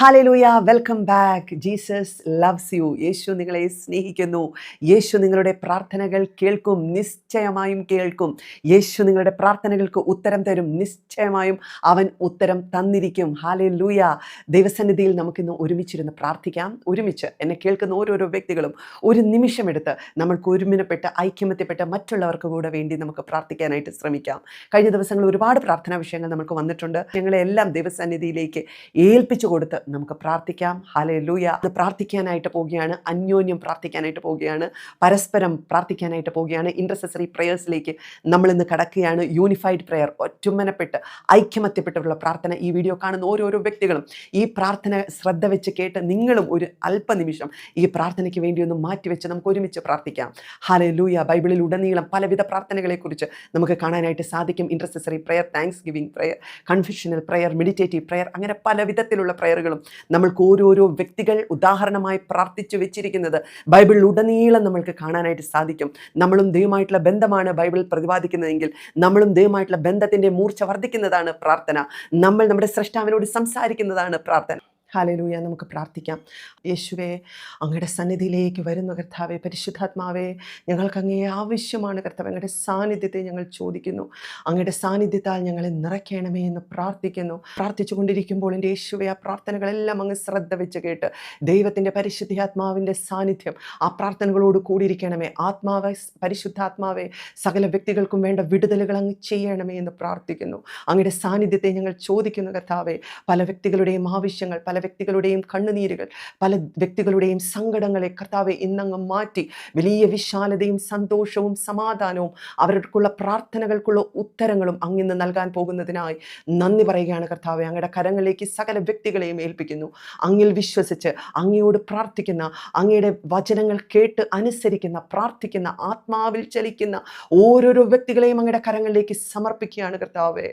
Hallelujah, welcome back. Jesus loves you. യേശു നിങ്ങളെ സ്നേഹിക്കുന്നു. യേശു നിങ്ങളുടെ പ്രാർത്ഥനകൾ കേൾക്കും, നിശ്ചയമായും കേൾക്കും. യേശു നിങ്ങളുടെ പ്രാർത്ഥനകൾക്ക് ഉത്തരം തരും, നിശ്ചയമായും അവൻ ഉത്തരം തന്നിരിക്കും. ഹല്ലേലൂയ. ദൈവസന്നിധിയിൽ നമുക്കിന്ന് ഒരുമിച്ചിരുന്ന് പ്രാർത്ഥിക്കാം. ഒരുമിച്ച് എന്നെ കേൾക്കുന്ന ഓരോരോ വ്യക്തികളും ഒരു നിമിഷമെടുത്ത് നമ്മൾക്ക് ഒരുമിനപ്പെട്ട് ഐക്യമത്യപ്പെട്ട് മറ്റുള്ളവർക്ക് കൂടെ വേണ്ടി നമുക്ക് പ്രാർത്ഥിക്കാനായിട്ട് ശ്രമിക്കാം. കഴിഞ്ഞ ദിവസങ്ങളിൽ ഒരുപാട് പ്രാർത്ഥനാ വിഷയങ്ങൾ നമുക്ക് വന്നിട്ടുണ്ട്. ഞങ്ങളെല്ലാം ദൈവസന്നിധിയിലേക്ക് ഏൽപ്പിച്ചു കൊടുത്ത് നമുക്ക് പ്രാർത്ഥിക്കാം. ഹല്ലേലൂയ. പ്രാർത്ഥിക്കാനായിട്ട് പോവുകയാണ്, അന്യോന്യം പ്രാർത്ഥിക്കാനായിട്ട് പോവുകയാണ്, പരസ്പരം പ്രാർത്ഥിക്കാനായിട്ട് പോവുകയാണ്. ഇൻ്റർസെസറി പ്രേയേഴ്സിലേക്ക് നമ്മൾ ഇന്ന് കടക്കുകയാണ്. യൂണിഫൈഡ് പ്രെയർ, ഒറ്റുമനപ്പെട്ട് ഐക്യമത്യപ്പെട്ടുള്ള പ്രാർത്ഥന. ഈ വീഡിയോ കാണുന്ന ഓരോരോ വ്യക്തികളും ഈ പ്രാർത്ഥന ശ്രദ്ധ വെച്ച് കേട്ട് നിങ്ങളും ഒരു അല്പനിമിഷം ഈ പ്രാർത്ഥനയ്ക്ക് വേണ്ടി ഒന്ന് മാറ്റിവെച്ച് നമുക്ക് ഒരുമിച്ച് പ്രാർത്ഥിക്കാം. ഹല്ലേലൂയ. ബൈബിളിൽ ഉടനീളം പലവിധ പ്രാർത്ഥനകളെക്കുറിച്ച് നമുക്ക് കാണാനായിട്ട് സാധിക്കും. Intercessory prayer, thanksgiving prayer, confessional prayer, meditative prayer, അങ്ങനെ പല വിധത്തിലുള്ള പ്രയറുകളും നമ്മൾക്ക് ഓരോരോ വ്യക്തികൾ ഉദാഹരണമായി പ്രാർത്ഥിച്ചു വെച്ചിരിക്കുന്നത് ബൈബിളിൽ ഉടനീളം നമ്മൾക്ക് കാണാനായിട്ട് സാധിക്കും. നമ്മളും ദൈവമായിട്ടുള്ള ബന്ധമാണ് ബൈബിൾ പ്രതിപാദിക്കുന്നതെങ്കിൽ നമ്മളും ദൈവമായിട്ടുള്ള ബന്ധത്തിൻ്റെ മൂർച്ച വർദ്ധിക്കുന്നതാണ് പ്രാർത്ഥന. നമ്മൾ നമ്മുടെ സ്രഷ്ടാവിനോട് സംസാരിക്കുന്നതാണ് പ്രാർത്ഥന. ഹല്ലേലൂയ. നമുക്ക് പ്രാർത്ഥിക്കാം. യേശുവേ, അങ്ങയുടെ സന്നിധിയിലേക്ക് വരുന്ന കർത്താവേ, പരിശുദ്ധാത്മാവേ, ഞങ്ങൾക്ക് അങ്ങേ ആവശ്യമാണ് കർത്താവേ. അങ്ങയുടെ സാന്നിധ്യത്തെ ഞങ്ങൾ ചോദിക്കുന്നു. അങ്ങയുടെ സാന്നിധ്യത്താൽ ഞങ്ങളെ നിറയ്ക്കണമേ എന്ന് പ്രാർത്ഥിക്കുന്നു. പ്രാർത്ഥിച്ചു കൊണ്ടിരിക്കുമ്പോൾ എൻ്റെ യേശുവേ, ആ പ്രാർത്ഥനകളെല്ലാം അങ്ങ് ശ്രദ്ധ വെച്ച് കേട്ട് ദൈവത്തിൻ്റെ പരിശുദ്ധാത്മാവിൻ്റെ സാന്നിധ്യം ആ പ്രാർത്ഥനകളോട് കൂടിയിരിക്കണമേ. ആത്മാവെ, പരിശുദ്ധാത്മാവെ, സകല വ്യക്തികൾക്കും വേണ്ട വിടുതലുകൾ അങ്ങ് ചെയ്യണമേ എന്ന് പ്രാർത്ഥിക്കുന്നു. അങ്ങയുടെ സാന്നിധ്യത്തെ ഞങ്ങൾ ചോദിക്കുന്നു കർത്താവേ. പല വ്യക്തികളുടെയും ആവശ്യങ്ങൾ, പല വ്യക്തികളുടെയും കണ്ണുനീരുകൾ, പല വ്യക്തികളുടെയും സങ്കടങ്ങളെ കർത്താവെ ഇന്നങ്ങ് മാറ്റി വലിയ വിശാലതയും സന്തോഷവും സമാധാനവും അവർക്കുള്ള പ്രാർത്ഥനകൾക്കുള്ള ഉത്തരങ്ങളും അങ്ങിന്ന് നൽകാൻ പോകുന്നതിനായി നന്ദി പറയുകയാണ് കർത്താവെ. അങ്ങയുടെ കരങ്ങളിലേക്ക് സകല വ്യക്തികളെയും ഏൽപ്പിക്കുന്നു. അങ്ങിൽ വിശ്വസിച്ച് അങ്ങയോട് പ്രാർത്ഥിക്കുന്ന, അങ്ങയുടെ വചനങ്ങൾ കേട്ട് അനുസരിക്കുന്ന, പ്രാർത്ഥിക്കുന്ന, ആത്മാവിൽ ചലിക്കുന്ന ഓരോരോ വ്യക്തികളെയും അങ്ങയുടെ കരങ്ങളിലേക്ക് സമർപ്പിക്കുകയാണ് കർത്താവെ.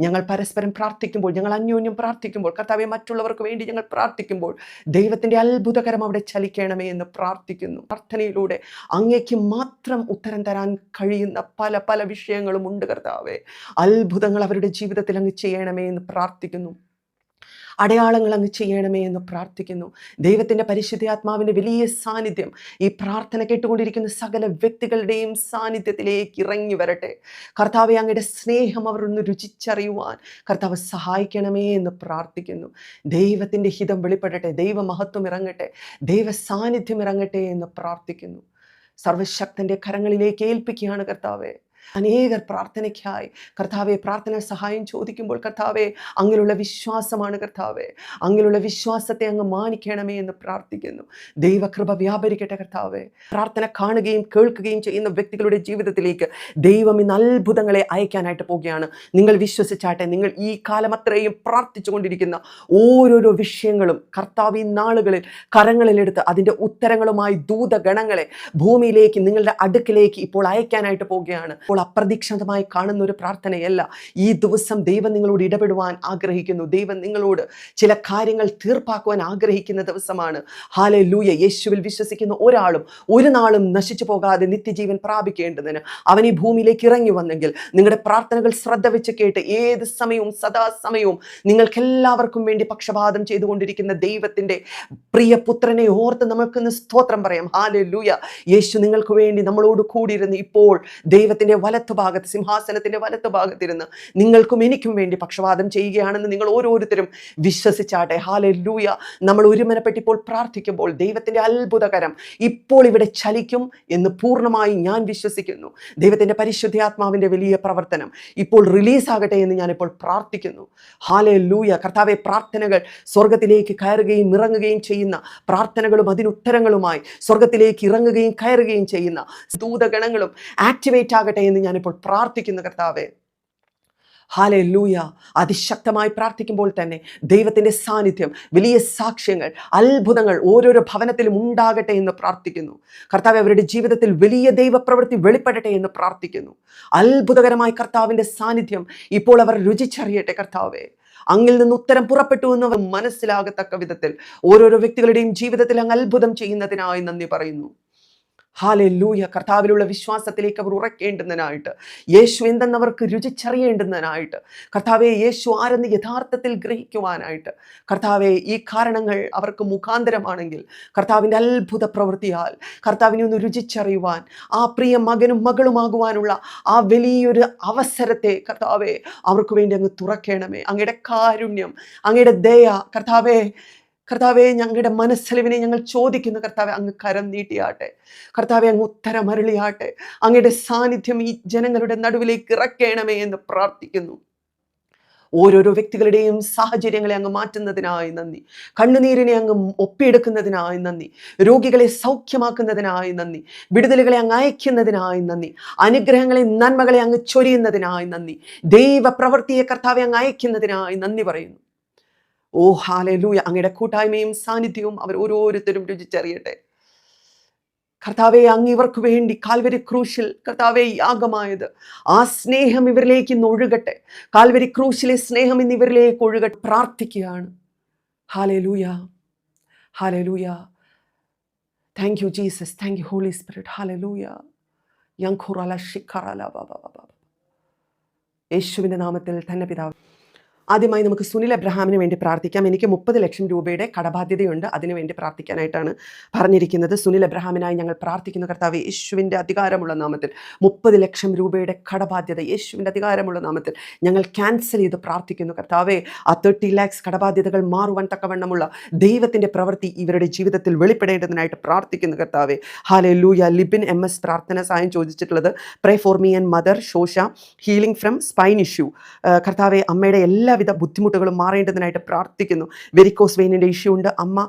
ഞങ്ങൾ പരസ്പരം പ്രാർത്ഥിക്കുമ്പോൾ, ഞങ്ങൾ അന്യോന്യം പ്രാർത്ഥിക്കുമ്പോൾ കർത്താവെ, മറ്റുള്ളവർക്ക് വേണ്ടി ഞങ്ങൾ പ്രാർത്ഥിക്കുമ്പോൾ ദൈവത്തിൻ്റെ അത്ഭുതകരം അവിടെ ചലിക്കണമേ എന്ന് പ്രാർത്ഥിക്കുന്നു. പ്രാർത്ഥനയിലൂടെ അങ്ങേക്ക് മാത്രം ഉത്തരം തരാൻ കഴിയുന്ന പല പല വിഷയങ്ങളും ഉണ്ട് കർത്താവേ. അത്ഭുതങ്ങൾ അവരുടെ ജീവിതത്തിൽ അങ്ങ് ചെയ്യണമേ എന്ന് പ്രാർത്ഥിക്കുന്നു. അടയാളങ്ങൾ അങ്ങ് ചെയ്യണമേ എന്ന് പ്രാർത്ഥിക്കുന്നു. ദൈവത്തിൻ്റെ പരിശുദ്ധാത്മാവിൻ്റെ വലിയ സാന്നിധ്യം ഈ പ്രാർത്ഥന കേട്ടുകൊണ്ടിരിക്കുന്ന സകല വ്യക്തികളുടെയും സാന്നിധ്യത്തിലേക്ക് ഇറങ്ങി വരട്ടെ കർത്താവെ. അങ്ങയുടെ സ്നേഹം അവർ ഒന്ന് രുചിച്ചറിയുവാൻ കർത്താവ് സഹായിക്കണമേ എന്ന് പ്രാർത്ഥിക്കുന്നു. ദൈവത്തിൻ്റെ ഹിതം വെളിപ്പെടട്ടെ, ദൈവമഹത്വം ഇറങ്ങട്ടെ, ദൈവ സാന്നിധ്യം ഇറങ്ങട്ടെ എന്ന് പ്രാർത്ഥിക്കുന്നു. സർവശക്തൻ്റെ കരങ്ങളിലേക്ക് ഏൽപ്പിക്കുകയാണ് കർത്താവെ. അനേകർ പ്രാർത്ഥനയ്ക്കായി കർത്താവെ പ്രാർത്ഥന സഹായം ചോദിക്കുമ്പോൾ കർത്താവെ, അങ്ങിലുള്ള വിശ്വാസമാണ് കർത്താവെ. അങ്ങിലുള്ള വിശ്വാസത്തെ അങ്ങ് മാനിക്കണമേ എന്ന് പ്രാർത്ഥിക്കുന്നു. ദൈവകൃപ വ്യാപരിക്കട്ടെ കർത്താവെ. പ്രാർത്ഥന കാണുകയും കേൾക്കുകയും ചെയ്യുന്ന വ്യക്തികളുടെ ജീവിതത്തിലേക്ക് ദൈവം ഇന്ന് അത്ഭുതങ്ങളെ അയക്കാനായിട്ട് പോവുകയാണ്. നിങ്ങൾ വിശ്വസിച്ചാട്ടെ. നിങ്ങൾ ഈ കാലം അത്രയും പ്രാർത്ഥിച്ചു കൊണ്ടിരിക്കുന്ന ഓരോരോ വിഷയങ്ങളും കർത്താവ് ഈ നാളുകളിൽ കരങ്ങളിലെടുത്ത് അതിൻ്റെ ഉത്തരങ്ങളുമായി ദൂതഗണങ്ങളെ ഭൂമിയിലേക്ക്, നിങ്ങളുടെ അടുക്കിലേക്ക് ഇപ്പോൾ അയക്കാനായിട്ട് പോവുകയാണ്. അപ്രതീക്ഷിതമായി കാണുന്ന ഒരു പ്രാർത്ഥനയല്ല. ഈ ദിവസം ദൈവം നിങ്ങളോട് ഇടപെടുവാൻ ആഗ്രഹിക്കുന്നു. ദൈവം നിങ്ങളോട് ചില കാര്യങ്ങൾ തീർപ്പാക്കുവാൻ ആഗ്രഹിക്കുന്ന ദിവസമാണ്. ഹല്ലേലൂയ. യേശുവിൽ വിശ്വസിക്കുന്ന ഒരാളും ഒരു നാളും നശിച്ചു പോകാതെ നിത്യജീവൻ പ്രാപിക്കേണ്ടതിന് അവൻ ഈ ഭൂമിയിലേക്ക് ഇറങ്ങി വന്നെങ്കിൽ നിങ്ങളുടെ പ്രാർത്ഥനകൾ ശ്രദ്ധ വെച്ച് കേട്ട് ഏത് സമയവും സദാസമയവും നിങ്ങൾക്കെല്ലാവർക്കും വേണ്ടി പക്ഷപാതം ചെയ്തുകൊണ്ടിരിക്കുന്ന ദൈവത്തിൻ്റെ പ്രിയ പുത്രനെ ഓർത്ത് നമുക്കിന്ന് സ്തോത്രം പറയാം. ഹല്ലേലൂയ. യേശു നിങ്ങൾക്ക് വേണ്ടി നമ്മളോട് കൂടിയിരുന്ന് ഇപ്പോൾ ദൈവത്തിൻ്റെ വലത്തുഭാഗത്ത്, സിംഹാസനത്തിന്റെ വലത്തുഭാഗത്തിരുന്ന് നിങ്ങൾക്കും എനിക്കും വേണ്ടി പക്ഷപാതം ചെയ്യുകയാണെന്ന് നിങ്ങൾ ഓരോരുത്തരും വിശ്വസിച്ചാട്ടെ. ഹല്ലേലൂയ. നമ്മൾ ഒരുമനപ്പെട്ട് ഇപ്പോൾ പ്രാർത്ഥിക്കുമ്പോൾ ദൈവത്തിന്റെ അത്ഭുതകരം ഇപ്പോൾ ഇവിടെ ചലിക്കും എന്ന് പൂർണ്ണമായി ഞാൻ വിശ്വസിക്കുന്നു. ദൈവത്തിന്റെ പരിശുദ്ധാത്മാവിന്റെ വലിയ പ്രവർത്തനം ഇപ്പോൾ റിലീസാകട്ടെ എന്ന് ഞാനിപ്പോൾ പ്രാർത്ഥിക്കുന്നു. ഹല്ലേലൂയ. കർത്താവെ, പ്രാർത്ഥനകൾ സ്വർഗത്തിലേക്ക് കയറുകയും ഇറങ്ങുകയും ചെയ്യുന്ന പ്രാർത്ഥനകളും അതിനുത്തരങ്ങളുമായി സ്വർഗത്തിലേക്ക് ഇറങ്ങുകയും കയറുകയും ചെയ്യുന്ന ദൂതഗണങ്ങളും ആക്ടിവേറ്റ് ആകട്ടെ എന്ന് ഞാനിപ്പോൾ പ്രാർത്ഥിക്കുന്നു കർത്താവേ. ഹല്ലേലൂയ. അതിശക്തമായി പ്രാർത്ഥിക്കുമ്പോൾ തന്നെ ദൈവത്തിൻ്റെ സാന്നിധ്യം, വലിയ സാക്ഷ്യങ്ങൾ, അത്ഭുതങ്ങൾ ഓരോരോ ഭവനത്തിലും ഉണ്ടാകട്ടെ എന്ന് പ്രാർത്ഥിക്കുന്നു കർത്താവെ. അവരുടെ ജീവിതത്തിൽ വലിയ ദൈവപ്രവൃത്തി വെളിപ്പെടട്ടെ എന്ന് പ്രാർത്ഥിക്കുന്നു. അത്ഭുതകരമായി കർത്താവിൻ്റെ സാന്നിധ്യം ഇപ്പോൾ അവർ രുചിച്ചറിയട്ടെ കർത്താവേ. അങ്ങിൽ നിന്ന് ഉത്തരം പുറപ്പെട്ടു എന്ന് അവർ മനസ്സിലാകത്തക്ക വിധത്തിൽ ഓരോരോ വ്യക്തികളുടെയും ജീവിതത്തിൽ അങ്ങ് അത്ഭുതം ചെയ്യുന്നതിനായി നന്ദി പറയുന്നു. ഹല്ലേലൂയ. കർത്താവിലുള്ള വിശ്വാസത്തിലേക്ക് അവർ ഉറക്കേണ്ടുന്നതിനായിട്ട്, യേശു എന്തെന്നവർക്ക് രുചിച്ചറിയേണ്ടുന്നതിനായിട്ട്, കർത്താവെ യേശു ആരെന്ന് യഥാർത്ഥത്തിൽ ഗ്രഹിക്കുവാനായിട്ട്, കർത്താവെ ഈ കാരണങ്ങൾ അവർക്ക് മുഖാന്തരമാണെങ്കിൽ കർത്താവിൻ്റെ അത്ഭുത പ്രവൃത്തിയാൽ കർത്താവിനെ ഒന്ന് രുചിച്ചറിയുവാൻ, ആ പ്രിയ മകനും മകളുമാകുവാനുള്ള ആ വലിയൊരു അവസരത്തെ കർത്താവെ അവർക്ക് വേണ്ടി അങ്ങ് തുറക്കണമേ. അങ്ങയുടെ കാരുണ്യം, അങ്ങയുടെ ദയ കർത്താവെ ഞങ്ങളുടെ മനസ്സലിവിനെ ഞങ്ങൾ ചോദിക്കുന്നു. കർത്താവെ അങ്ങ് കരം നീട്ടിയാട്ടെ, കർത്താവെ അങ്ങ് ഉത്തരമരുളിയാട്ടെ, അങ്ങയുടെ സാന്നിധ്യം ഈ ജനങ്ങളുടെ നടുവിലേക്ക് ഇറക്കണമേ എന്ന് പ്രാർത്ഥിക്കുന്നു. ഓരോരോ വ്യക്തികളുടെയും സാഹചര്യങ്ങളെ അങ്ങ് മാറ്റുന്നതിനായി നന്ദി, കണ്ണുനീരിനെ അങ്ങ് ഒപ്പിയെടുക്കുന്നതിനായി നന്ദി, രോഗികളെ സൗഖ്യമാക്കുന്നതിനായി നന്ദി, വിടുതലുകളെ അങ്ങ് അയക്കുന്നതിനായി നന്ദി, അനുഗ്രഹങ്ങളെ നന്മകളെ അങ്ങ് ചൊരിയുന്നതിനായി നന്ദി, ദൈവ പ്രവൃത്തിയെ കർത്താവെ അങ്ങ് അയക്കുന്നതിനായി നന്ദി പറയുന്നു. ഓ ഹല്ലേലൂയ. അങ്ങയുടെ കൂട്ടായ്മയും സാന്നിധ്യവും അവർ ഓരോരുത്തരും രുചിച്ചറിയട്ടെ. കർത്താവെ അങ്ങ് ഇവർക്ക് വേണ്ടി കാൽവരി ക്രൂശിൽ കർത്താവെ യാഗമായത്, ആ സ്നേഹം ഇവരിലേക്ക് ഇന്ന് ഒഴുകട്ടെ. കാൽവരി ക്രൂശിലെ സ്നേഹം ഇന്ന് ഇവരിലേക്ക് ഒഴുകട്ടെ പ്രാർത്ഥിക്കുകയാണ്. Hallelujah, hallelujah. Thank you Jesus, thank you Holy Spirit. Hallelujah. യേശുവിൻ്റെ നാമത്തിൽ തന്നെ പിതാവ്. ആദ്യമായി നമുക്ക് സുനിൽ എബ്രഹാമിന് വേണ്ടി പ്രാർത്ഥിക്കാം. എനിക്ക് 30 ലക്ഷം രൂപയുടെ കടബാധ്യതയുണ്ട്, അതിനുവേണ്ടി പ്രാർത്ഥിക്കാനായിട്ടാണ് പറഞ്ഞിരിക്കുന്നത്. സുനിൽ എബ്രഹാമിനായി ഞങ്ങൾ പ്രാർത്ഥിക്കുന്നു. കർത്താവേ, യേശുവിൻ്റെ അധികാരമുള്ള നാമത്തിൽ 30 ലക്ഷം രൂപയുടെ കടബാധ്യത യേശുവിൻ്റെ അധികാരമുള്ള നാമത്തിൽ ഞങ്ങൾ ക്യാൻസൽ ചെയ്ത് പ്രാർത്ഥിക്കുന്നു. കർത്താവേ, ആ 30 lakhs കടബാധ്യതകൾ മാറുവാൻ തക്കവണ്ണമുള്ള ദൈവത്തിൻ്റെ പ്രവൃത്തി ഇവരുടെ ജീവിതത്തിൽ വെളിപ്പെടേണ്ടതിനായിട്ട് പ്രാർത്ഥിക്കുന്നു. കർത്താവേ, ഹല്ലേലൂയ. ലിബിൻ MS പ്രാർത്ഥന സഹായം ചോദിച്ചിട്ടുള്ളത്, pray for me and mother ശോഷ, ഹീലിംഗ് ഫ്രം സ്പൈൻ ഇഷ്യൂ. കർത്താവേ, അമ്മയുടെ എല്ലാവിധ ബുദ്ധിമുട്ടുകളും മാറേണ്ടതിനായിട്ട് പ്രാർത്ഥിക്കുന്നു. വെരിക്കോസ് വെയിനിൻ്റെ ഇഷ്യൂ ഉണ്ട്,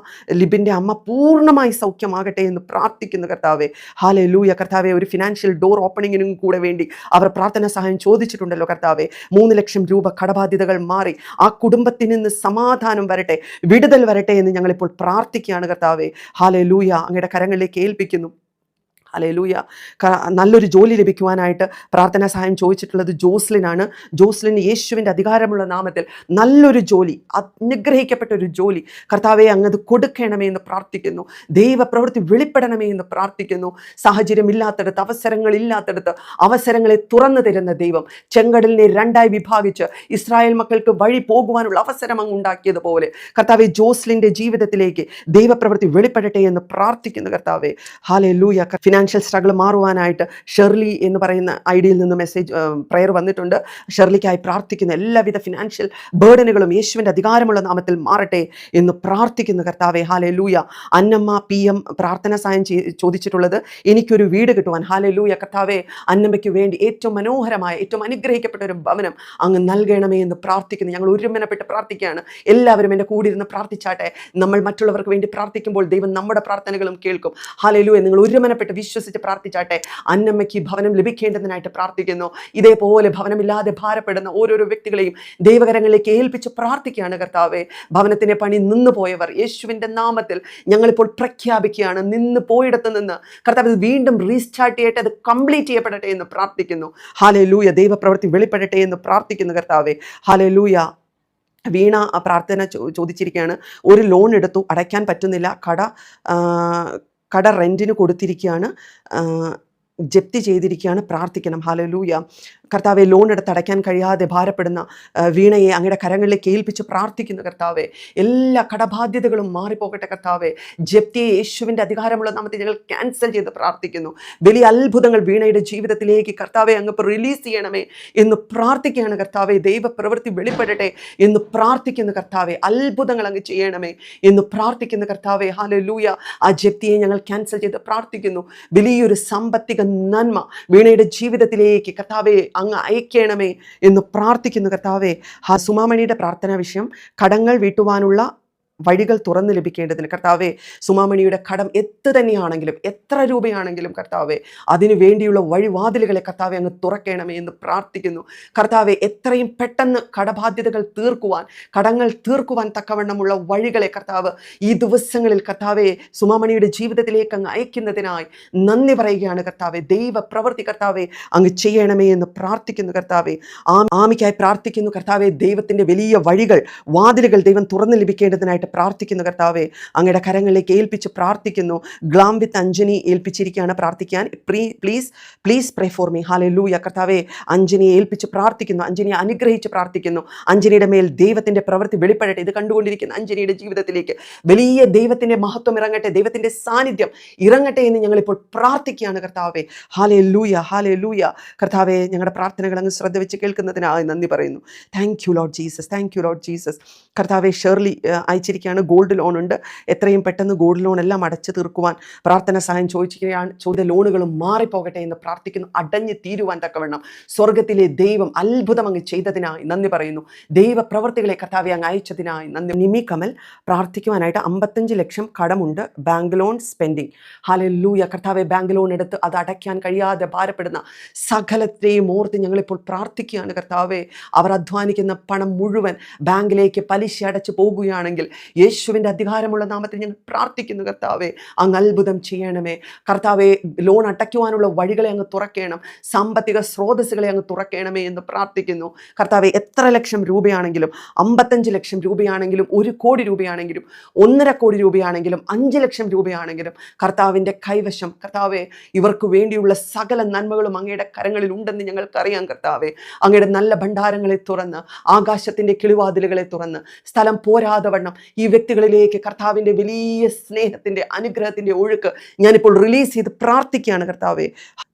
ലിബിൻ്റെ അമ്മ പൂർണ്ണമായി സൗഖ്യമാകട്ടെ എന്ന് പ്രാർത്ഥിക്കുന്നു. കർത്താവേ, ഹല്ലേലൂയ. കർത്താവേ, ഒരു ഫിനാൻഷ്യൽ ഡോർ ഓപ്പണിങ്ങിനും കൂടെ വേണ്ടി അവർ പ്രാർത്ഥന സഹായം ചോദിച്ചിട്ടുണ്ടല്ലോ. കർത്താവേ, 3 ലക്ഷം രൂപ കടബാധ്യതകൾ മാറി ആ കുടുംബത്തിൽ നിന്ന് സമാധാനം വരട്ടെ, വിടുതൽ വരട്ടെ എന്ന് ഞങ്ങളിപ്പോൾ പ്രാർത്ഥിക്കുകയാണ്. കർത്താവേ, ഹല്ലേലൂയ. അങ്ങയുടെ കരങ്ങളിലേക്ക് ഏൽപ്പിക്കുന്നു. ഹല്ലേലൂയ. നല്ലൊരു ജോലി ലഭിക്കുവാനായിട്ട് പ്രാർത്ഥനാ സഹായം ചോദിച്ചിട്ടുള്ളത് ജോസ്ലിനാണ്. ജോസ്ലിന് യേശുവിൻ്റെ അധികാരമുള്ള നാമത്തിൽ നല്ലൊരു ജോലി, അനുഗ്രഹിക്കപ്പെട്ട ഒരു ജോലി കർത്താവെ അങ്ങത് കൊടുക്കണമേ എന്ന് പ്രാർത്ഥിക്കുന്നു. ദൈവപ്രവൃത്തി വെളിപ്പെടണമേ എന്ന് പ്രാർത്ഥിക്കുന്നു. സാഹചര്യമില്ലാത്തടത്ത്, അവസരങ്ങളില്ലാത്തടത്ത് അവസരങ്ങളെ തുറന്നു തരുന്ന ദൈവം, ചെങ്കടലിനെ 2ആയി വിഭാഗിച്ച് ഇസ്രായേൽ മക്കൾക്ക് വഴി പോകുവാനുള്ള അവസരം അങ്ങ് ഉണ്ടാക്കിയതുപോലെ കർത്താവെ, ജോസ്ലിൻ്റെ ജീവിതത്തിലേക്ക് ദൈവപ്രവൃത്തി വെളിപ്പെടട്ടെ എന്ന് പ്രാർത്ഥിക്കുന്നു. കർത്താവെ, ഹല്ലേലൂയ. ഫിനാൻഷ്യൽ സ്ട്രഗിൾ മാറുവാനായിട്ട് ഷെർലി എന്ന് പറയുന്ന ഐഡിയിൽ നിന്ന് പ്രയർ വന്നിട്ടുണ്ട്. ഷെർലിക്കായി പ്രാർത്ഥിക്കുന്ന എല്ലാവിധ ഫിനാൻഷ്യൽ ബേർഡനുകളും യേശുവിൻ്റെ അധികാരമുള്ള നാമത്തിൽ മാറട്ടെ എന്ന് പ്രാർത്ഥിക്കുന്നു. കർത്താവേ, ഹല്ലേലൂയ. അന്നമ്മ PM പ്രാർത്ഥന സഹായം ചോദിച്ചിട്ടുള്ളത്, എനിക്കൊരു വീട് കിട്ടുവാൻ. ഹല്ലേലൂയ. കർത്താവേ, അന്നമ്മയ്ക്ക് വേണ്ടി ഏറ്റവും മനോഹരമായ, ഏറ്റവും അനുഗ്രഹിക്കപ്പെട്ട ഒരു ഭവനം അങ്ങ് നൽകണമേ എന്ന് പ്രാർത്ഥിക്കുന്നു. ഞങ്ങൾ ഒരുമനപ്പെട്ട് പ്രാർത്ഥിക്കുകയാണ്. എല്ലാവരും എൻ്റെ കൂടി ഇരുന്ന് പ്രാർത്ഥിച്ചാട്ടെ. നമ്മൾ മറ്റുള്ളവർക്ക് വേണ്ടി പ്രാർത്ഥിക്കുമ്പോൾ ദൈവം നമ്മുടെ പ്രാർത്ഥനകളും കേൾക്കും. ഹല്ലേലൂയ. നിങ്ങൾ ഒരുമനപ്പെട്ട് വിശ്വസിച്ച് പ്രാർത്ഥിച്ചാട്ടെ. അന്നമ്മയ്ക്ക് ഭവനം ലഭിക്കേണ്ടതിനായിട്ട് പ്രാർത്ഥിക്കുന്നു. ഇതേപോലെ ഭവനമില്ലാതെ ഭാരപ്പെടുന്ന ഓരോരോ വ്യക്തികളെയും ദൈവകരങ്ങളിലേക്ക് ഏൽപ്പിച്ച് പ്രാർത്ഥിക്കുകയാണ്. കർത്താവേ, ഭവനത്തിൻ്റെ പണി നിന്നു പോയവർ യേശുവിൻ്റെ നാമത്തിൽ ഞങ്ങളിപ്പോൾ പ്രഖ്യാപിക്കുകയാണ്. നിന്ന് പോയിടത്ത് നിന്ന് കർത്താവ് വീണ്ടും റീസ്റ്റാർട്ട് ചെയ്യട്ടെ, അത് കംപ്ലീറ്റ് ചെയ്യപ്പെടട്ടെ എന്ന് പ്രാർത്ഥിക്കുന്നു. ഹല്ലേലൂയ. ദൈവപ്രവൃത്തി വെളിപ്പെടട്ടെ എന്ന് പ്രാർത്ഥിക്കുന്നു. കർത്താവേ, ഹല്ലേലൂയ. വീണ പ്രാർത്ഥന ചോദിച്ചിരിക്കുകയാണ്. ഒരു ലോൺ എടുത്തു, അടയ്ക്കാൻ പറ്റുന്നില്ല, കട റെൻറ്റിന് കൊടുത്തിരിക്കുകയാണ്, ജപ്തി ചെയ്തിരിക്കുകയാണ്, പ്രാർത്ഥിക്കണം. ഹല്ലേലൂയ. കർത്താവെ, ലോൺ എടുത്ത് അടയ്ക്കാൻ കഴിയാതെ ഭാരപ്പെടുന്ന വീണയെ അങ്ങയുടെ കരങ്ങളിലേക്ക് ഏൽപ്പിച്ച് പ്രാർത്ഥിക്കുന്നു. കർത്താവെ, എല്ലാ കടബാധ്യതകളും മാറിപ്പോകട്ടെ. കർത്താവെ, ജപ്തിയെ യേശുവിൻ്റെ അധികാരമുള്ള നാമത്തിൽ ഞങ്ങൾ ക്യാൻസൽ ചെയ്ത് പ്രാർത്ഥിക്കുന്നു. വലിയ അത്ഭുതങ്ങൾ വീണയുടെ ജീവിതത്തിലേക്ക് കർത്താവെ അങ്ങ് റിലീസ് ചെയ്യണമേ എന്ന് പ്രാർത്ഥിക്കുകയാണ്. കർത്താവെ, ദൈവപ്രവൃത്തി വെളിപ്പെടട്ടെ എന്ന് പ്രാർത്ഥിക്കുന്നു. കർത്താവെ, അത്ഭുതങ്ങൾ അങ്ങ് ചെയ്യണമേ എന്ന് പ്രാർത്ഥിക്കുന്നു. കർത്താവെ, ഹല്ലേലൂയ. ആ ജപ്തിയെ ഞങ്ങൾ ക്യാൻസൽ ചെയ്ത് പ്രാർത്ഥിക്കുന്നു. വലിയൊരു സാമ്പത്തിക നന്മ വീണയുടെ ജീവിതത്തിലേക്ക് കർത്താവെ അങ്ങ് അയക്കണമേ എന്ന് പ്രാർത്ഥിക്കുന്നു. കർത്താവെ, സുമാമണിയുടെ പ്രാർത്ഥനാ വിഷയം, കടങ്ങൾ വീട്ടുവാനുള്ള വഴികൾ തുറന്നു ലഭിക്കേണ്ടതിന്. കർത്താവെ, സുമാമണിയുടെ കടം എത്ര തന്നെയാണെങ്കിലും, എത്ര രൂപയാണെങ്കിലും കർത്താവെ, അതിനു വേണ്ടിയുള്ള വഴിവാതിലുകളെ കർത്താവെ അങ്ങ് തുറക്കണമേ എന്ന് പ്രാർത്ഥിക്കുന്നു. കർത്താവെ, എത്രയും പെട്ടെന്ന് കടബാധ്യതകൾ തീർക്കുവാൻ, കടങ്ങൾ തീർക്കുവാൻ തക്കവണ്ണമുള്ള വഴികളെ കർത്താവ് ഈ ദിവസങ്ങളിൽ കർത്താവെ സുമാമണിയുടെ ജീവിതത്തിലേക്ക് അങ്ങ് അയക്കുന്നതിനായി നന്ദി പറയുകയാണ്. കർത്താവെ, ദൈവ പ്രവൃത്തി കർത്താവെ അങ്ങ് ചെയ്യണമേ എന്ന് പ്രാർത്ഥിക്കുന്നു. കർത്താവെ, ആമിക്കായി പ്രാർത്ഥിക്കുന്നു. കർത്താവെ, ദൈവത്തിൻ്റെ വലിയ വഴികൾ, വാതിലുകൾ ദൈവം തുറന്നു ലഭിക്കേണ്ടതിനായിട്ട് പ്രാർത്ഥിക്കുന്നു കർത്താവെ. അങ്ങയുടെ കരങ്ങളിലേക്ക് ഏൽപ്പിച്ച് പ്രാർത്ഥിക്കുന്നു. ഗ്ലാം വിത്ത് അഞ്ജനി ഏൽപ്പിച്ചിരിക്കുകയാണ് പ്രാർത്ഥിക്കാൻ. Please pray for me. Hallelujah. കർത്താവെ, അഞ്ജനിയെ ഏൽപ്പിച്ച് പ്രാർത്ഥിക്കുന്നു. അഞ്ജനിയെ അനുഗ്രഹിച്ച് പ്രാർത്ഥിക്കുന്നു. അഞ്ജനിയുടെ മേൽ ദൈവത്തിൻ്റെ പ്രവൃത്തി വെളിപ്പെടട്ടെ. ഇത് കണ്ടുകൊണ്ടിരിക്കുന്ന അഞ്ജനിയുടെ ജീവിതത്തിലേക്ക് വലിയ ദൈവത്തിൻ്റെ മഹത്വം ഇറങ്ങട്ടെ, ദൈവത്തിൻ്റെ സാന്നിധ്യം ഇറങ്ങട്ടെ എന്ന് ഞങ്ങളിപ്പോൾ പ്രാർത്ഥിക്കുകയാണ് കർത്താവെ. Hallelujah, hallelujah. കർത്താവെ, ഞങ്ങളുടെ പ്രാർത്ഥനകൾ അങ്ങ് ശ്രദ്ധ വെച്ച് കേൾക്കുന്നതിനായി നന്ദി പറയുന്നു. Thank you Lord Jesus, thank U Lord Jesus. കർത്താവെ, ഷേർലി അയച്ചിരിക്കുകയാണ്. ഗോൾഡ് ലോൺ ഉണ്ട്. എത്രയും പെട്ടെന്ന് ഗോൾഡ് ലോൺ എല്ലാം അടച്ചു തീർക്കുവാൻ പ്രാർത്ഥന സഹായം ചോദിച്ചിരിക്കുകയാണ്. ചോദ്യ ലോണുകളും മാറിപ്പോകട്ടെ എന്ന് പ്രാർത്ഥിക്കുന്നു. അടഞ്ഞു തീരുവാൻ തക്കവണ്ണം സ്വർഗത്തിലെ ദൈവം അത്ഭുതം അങ്ങ് ചെയ്തതിനായി നന്ദി പറയുന്നു. ദൈവ പ്രവർത്തികളെ കർത്താവെ അങ്ങ് അയച്ചതിനായി നന്ദി. നിമി കമൽ പ്രാർത്ഥിക്കുവാനായിട്ട് 55 ലക്ഷം കടമുണ്ട്, ബാങ്ക് ലോൺ സ്പെൻഡിങ്. ഹല്ലേലൂയ. കർത്താവെ, ബാങ്ക് ലോൺ എടുത്ത് അത് അടയ്ക്കാൻ കഴിയാതെ ഭാരപ്പെടുന്ന സകലത്തെയും ഓർത്ത് ഞങ്ങളിപ്പോൾ പ്രാർത്ഥിക്കുകയാണ് കർത്താവെ. അവർ അധ്വാനിക്കുന്ന പണം മുഴുവൻ ബാങ്കിലേക്ക് പലിശ അടച്ചു പോകുകയാണെങ്കിൽ യേശുവിൻ്റെ അധികാരമുള്ള നാമത്തിൽ ഞങ്ങൾ പ്രാർത്ഥിക്കുന്നു കർത്താവെ, അങ്ങ് അത്ഭുതം ചെയ്യണമേ. കർത്താവെ, ലോൺ അടയ്ക്കുവാനുള്ള വഴികളെ അങ്ങ് തുറക്കണം, സാമ്പത്തിക സ്രോതസ്സുകളെ അങ്ങ് തുറക്കണമേ എന്ന് പ്രാർത്ഥിക്കുന്നു കർത്താവെ. എത്ര ലക്ഷം രൂപയാണെങ്കിലും, 55 ലക്ഷം രൂപയാണെങ്കിലും, 1 കോടി രൂപയാണെങ്കിലും, 1.5 കോടി രൂപയാണെങ്കിലും, 5 ലക്ഷം രൂപയാണെങ്കിലും കർത്താവിൻ്റെ കൈവശം കർത്താവെ ഇവർക്ക് വേണ്ടിയുള്ള സകല നന്മകളും അങ്ങയുടെ കരങ്ങളിൽ ഉണ്ടെന്ന് ഞങ്ങൾക്കറിയാം കർത്താവെ. അങ്ങയുടെ നല്ല ഭണ്ഡാരങ്ങളെ തുറന്ന്, ആകാശത്തിൻ്റെ കിളിവാതിലുകളെ തുറന്ന്, സ്ഥലം പോരാതെ വണ്ണം ഈ വ്യക്തികളിലേക്ക് കർത്താവിൻ്റെ വലിയ സ്നേഹത്തിൻ്റെ അനുഗ്രഹത്തിൻ്റെ ഒഴുക്ക് ഞാനിപ്പോൾ റിലീസ് ചെയ്ത് പ്രാർത്ഥിക്കുകയാണ് കർത്താവെ.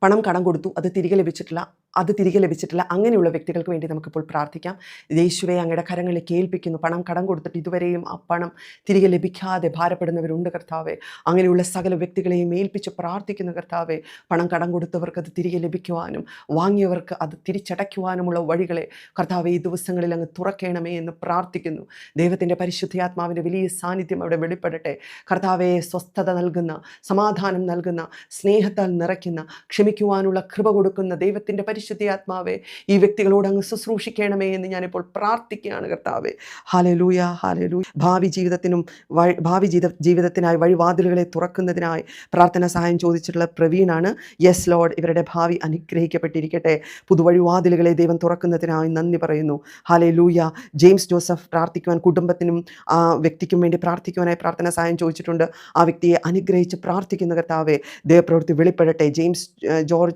പണം കടം കൊടുത്തു, അത് തിരികെ ലഭിച്ചിട്ടില്ല. അങ്ങനെയുള്ള വ്യക്തികൾക്ക് വേണ്ടി നമുക്കിപ്പോൾ പ്രാർത്ഥിക്കാം. യേശുവെ, അങ്ങയുടെ കരങ്ങളിലേക്ക് ഏൽപ്പിക്കുന്നു. പണം കടം കൊടുത്തിട്ട് ഇതുവരെയും ആ പണം തിരികെ ലഭിക്കാതെ ഭാരപ്പെടുന്നവരുണ്ട് കർത്താവെ. അങ്ങനെയുള്ള സകല വ്യക്തികളെയും ഏൽപ്പിച്ച് പ്രാർത്ഥിക്കുന്നു കർത്താവെ. പണം കടം കൊടുത്തവർക്ക് അത് തിരികെ ലഭിക്കുവാനും വാങ്ങിയവർക്ക് അത് തിരിച്ചടയ്ക്കുവാനുമുള്ള വഴികളെ കർത്താവെ ഈ ദിവസങ്ങളിൽ അങ്ങ് തുറക്കണമേ എന്ന് പ്രാർത്ഥിക്കുന്നു. ദൈവത്തിൻ്റെ പരിശുദ്ധാത്മാവിൻ്റെ വലിയ സാന്നിധ്യം അവിടെ വെളിപ്പെടട്ടെ കർത്താവെ. സ്വസ്ഥത നൽകുന്ന, സമാധാനം നൽകുന്ന, സ്നേഹത്താൽ നിറയ്ക്കുന്ന, ക്ഷമിക്കുവാനുള്ള കൃപ കൊടുക്കുന്ന ദൈവത്തിൻ്റെ പരിശുദ്ധാത്മാവെ ഈ വ്യക്തികളോട് അങ്ങ് ശുശ്രൂഷിക്കണമേ എന്ന് ഞാനിപ്പോൾ പ്രാർത്ഥിക്കുകയാണ് കർത്താവെ. Hallelujah, hallelujah. ഭാവി ജീവിതത്തിനായി വഴിവാതിലുകളെ തുറക്കുന്നതിനായി പ്രാർത്ഥന സഹായം ചോദിച്ചിട്ടുള്ള പ്രവീണാണ്. യെസ് ലോർഡ്, ഇവരുടെ ഭാവി അനുഗ്രഹിക്കപ്പെട്ടിരിക്കട്ടെ. പുതുവഴിവാതിലുകളെ ദൈവം തുറക്കുന്നതിനായി നന്ദി പറയുന്നു. ഹല്ലേലൂയ. ജെയിംസ് ജോസഫ് പ്രാർത്ഥിക്കുവാൻ, കുടുംബത്തിനും ആ വ്യക്തിക്കും വേണ്ടി പ്രാർത്ഥിക്കുവാനായി പ്രാർത്ഥന സഹായം ചോദിച്ചിട്ടുണ്ട്. ആ വ്യക്തിയെ അനുഗ്രഹിച്ച് പ്രാർത്ഥിക്കുന്ന കർത്താവെ, ദൈവപ്രവൃത്തി വെളിപ്പെടട്ടെ. ജെയിംസ്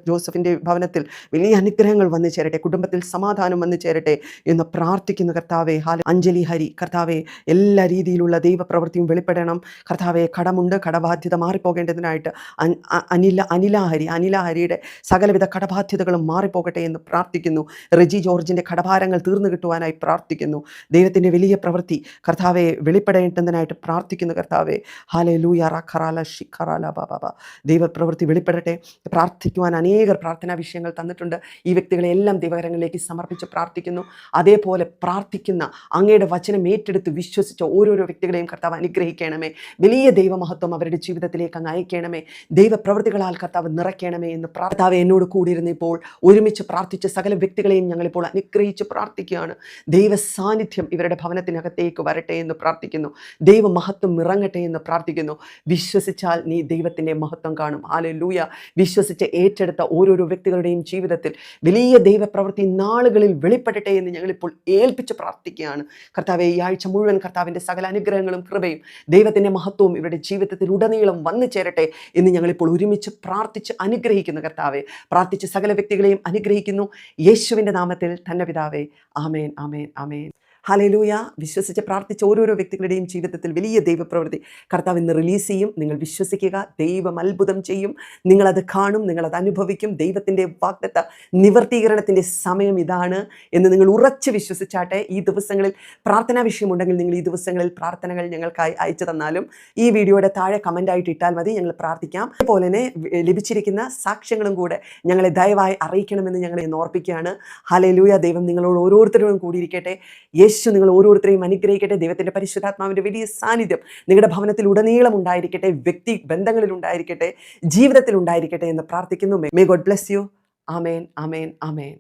ജോസഫിൻ്റെ ഭവനത്തിൽ വലിയ അനുഗ്രഹങ്ങൾ വന്നു ചേരട്ടെ, കുടുംബത്തിൽ സമാധാനം വന്നു ചേരട്ടെ എന്ന് പ്രാർത്ഥിക്കുന്ന കർത്താവെ. അഞ്ജലി ഹരി, കർത്താവെ, എല്ലാ രീതിയിലുള്ള ദൈവപ്രവൃത്തിയും വെളിപ്പെടണം കർത്താവെ. കടമുണ്ട്, കടബാധ്യത മാറിപ്പോകേണ്ടതിനായിട്ട് അനില ഹരിയുടെ സകലവിധ കടബാധ്യതകളും മാറിപ്പോകട്ടെ എന്ന് പ്രാർത്ഥിക്കുന്നു. റെജി ജോർജിൻ്റെ കടഭാരങ്ങൾ തീർന്നു കിട്ടുവാനായി പ്രാർത്ഥിക്കുന്നു. ദൈവത്തിൻ്റെ വലിയ പ്രവൃത്തി കർത്താവെ വെളിപ്പെടേണ്ടതിനായിട്ട് പ്രാർത്ഥിക്കുന്നു കർത്താവെ. ഹല്ലേലൂയ. റഖറാല ഷിഖറാല ബാബാ. ദൈവപ്രവൃത്തി വെളിപ്പെടട്ടെ. പ്രാർത്ഥിക്കുവാൻ അനേകർ പ്രാർത്ഥനാ വിഷയങ്ങൾ തന്നിട്ടുണ്ട്. ഈ വ്യക്തികളെല്ലാം ദൈവകരങ്ങളിലേക്ക് സമർപ്പിച്ച് പ്രാർത്ഥിക്കുന്നു. അതേപോലെ പ്രാർത്ഥിക്കുന്ന, അങ്ങയുടെ വചനം ഏറ്റെടുത്ത് വിശ്വസിച്ച ഓരോരോ വ്യക്തികളെയും കർത്താവ് അനുഗ്രഹിക്കണമേ. വലിയ ദൈവമഹത്വം അവരുടെ ജീവിതത്തിലേക്ക് അങ്ങ് അയക്കണമേ. ദൈവപ്രവൃത്തികളാൽ കർത്താവ് നിറയ്ക്കണമേ എന്ന് കർത്താവ് എന്നോട് കൂടിയിരുന്ന ഇപ്പോൾ ഒരുമിച്ച് പ്രാർത്ഥിച്ച സകല വ്യക്തികളെയും ഞങ്ങളിപ്പോൾ അനുഗ്രഹിച്ച് പ്രാർത്ഥിക്കുകയാണ്. ദൈവ സാന്നിധ്യം ഇവരുടെ ഭവനത്തിനകത്തേക്ക് വരട്ടെ എന്ന് പ്രാർത്ഥിക്കുന്നു. ദൈവമഹത്വം ഇറങ്ങട്ടെ എന്ന് പ്രാർത്ഥിക്കുന്നു. വിശ്വസിച്ചാൽ നീ ദൈവത്തിൻ്റെ മഹത്വം കാണും. ഹല്ലേലൂയ. വിശ്വസിച്ച് ഏറ്റെടുത്ത ഓരോരോ വ്യക്തികളുടെയും ജീവിതത്തിൽ വലിയ ദൈവപ്രവൃത്തി നാളുകളിൽ വെളിപ്പെടട്ടെ എന്ന് ഞങ്ങളിപ്പോൾ ഏൽപ്പിച്ച് പ്രാർത്ഥിക്കുകയാണ് കർത്താവെ. ഈ ആഴ്ച മുഴുവൻ കർത്താവിൻ്റെ സകല അനുഗ്രഹങ്ങളും കൃപയും ദൈവത്തിൻ്റെ മഹത്വവും ഇവരുടെ ജീവിതത്തിൽ ഉടനീളം വന്നു ചേരട്ടെ എന്ന് ഞങ്ങളിപ്പോൾ ഒരുമിച്ച് പ്രാർത്ഥിച്ച് അനുഗ്രഹിക്കുന്നു കർത്താവെ. പ്രാർത്ഥിച്ച് സകല വ്യക്തികളെയും അനുഗ്രഹിക്കുന്നു യേശുവിൻ്റെ നാമത്തിൽ തന്നെ പിതാവേ. ആമേൻ, ആമേൻ, ആമേൻ. ഹല്ലേലൂയ. വിശ്വസിച്ച് പ്രാർത്ഥിച്ച ഓരോരോ വ്യക്തികളുടെയും ജീവിതത്തിൽ വലിയ ദൈവപ്രവൃത്തി കർത്താവ് ഇന്ന് റിലീസ് ചെയ്യും. നിങ്ങൾ വിശ്വസിക്കുക. ദൈവം അത്ഭുതം ചെയ്യും. നിങ്ങളത് കാണും, നിങ്ങളത് അനുഭവിക്കും. ദൈവത്തിൻ്റെ വാഗ്ദത്ത നിവർത്തീകരണത്തിൻ്റെ സമയം ഇതാണ് എന്ന് നിങ്ങൾ ഉറച്ച് വിശ്വസിച്ചാട്ടെ. ഈ ദിവസങ്ങളിൽ പ്രാർത്ഥനാ വിഷയമുണ്ടെങ്കിൽ നിങ്ങൾ ഈ ദിവസങ്ങളിൽ പ്രാർത്ഥനകൾ ഞങ്ങൾക്കായി അയച്ചു തന്നാലും ഈ വീഡിയോയുടെ താഴെ കമൻ്റായിട്ട് ഇട്ടാൽ മതി. ഞങ്ങൾ പ്രാർത്ഥിക്കാം. അതുപോലെ തന്നെ ലഭിച്ചിരിക്കുന്ന സാക്ഷ്യങ്ങളും കൂടെ ഞങ്ങളെ ദയവായി അറിയിക്കണമെന്ന് ഞങ്ങളെ ഓർപ്പിക്കുകയാണ്. ഹല്ലേലൂയ. ദൈവം നിങ്ങളോട് ഓരോരുത്തരോടും കൂടിയിരിക്കട്ടെ. യേശു നിങ്ങൾ ഓരോരുത്തരെയും അനുഗ്രഹിക്കട്ടെ. ദൈവത്തിൻ്റെ പരിശുദ്ധാത്മാവിൻ്റെ വലിയ സാന്നിധ്യം നിങ്ങളുടെ ഭവനത്തിൽ ഉടനീളം ഉണ്ടായിരിക്കട്ടെ, വ്യക്തി ബന്ധങ്ങളിൽ ഉണ്ടായിരിക്കട്ടെ, ജീവിതത്തിൽ ഉണ്ടായിരിക്കട്ടെ എന്ന് പ്രാർത്ഥിക്കുന്നു. May God bless you. Amen, amen, amen.